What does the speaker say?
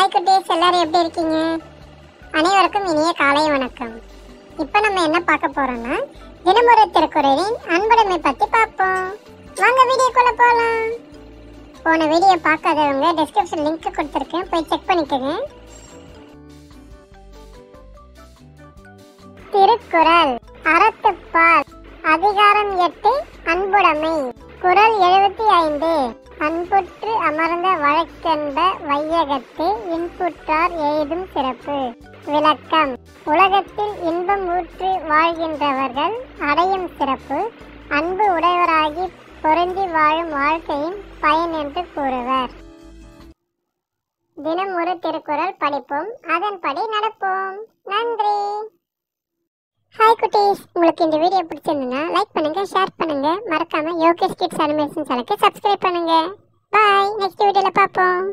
Hi குட்டீஸ், எல்லாரும் எப்படி இருக்கீங்க? அனைவருக்கும் இனிய காலை வணக்கம். இப்போ நம்ம என்ன பார்க்க போறோம்னா தினமொரு திருக்குறளின் அன்புடைமை பத்தி பார்ப்போம். வாங்க வீடியோக்குள்ள போலாம். போன வீடியோ பார்க்காதவங்க டிஸ்கிரிப்ஷன் லிங்க் கொடுத்துருக்கேன், போய் செக் பண்ணிக்கோங்க. திருக்குறள் அறத்துப்பால் அதிகாரம் 8 அன்புடைமை. குறள் 75. அன்புற்று அமர்ந்த வழக்கென்ப வையகத்து இன்புற்றார் எய்தும் சிறப்பு. விளக்கம்: உலகத்தில் இன்பம் ஊற்று வாழ்கின்றவர்கள் அடையும் சிறப்பு அன்பு உடையவராகி பொருந்தி வாழும் வாழ்க்கையின் பயன் என்று கூறுவர். தினம் ஒரு திருக்குறள் படிப்போம், அதன்படி நடப்போம். நன்றி. ஹாய் குட்டீஸ், உங்களுக்கு இந்த வீடியோ பிடிச்சிருந்ததுன்னா லைக் பண்ணுங்க, ஷேர் பண்ணுங்க, மறக்காம யோகேஷ் கிட்ஸ் அனிமேஷன் சேனலுக்கு சப்ஸ்கிரைப் பண்ணுங்க. பாய், நெக்ஸ்ட் வீடியோல பார்ப்போம்.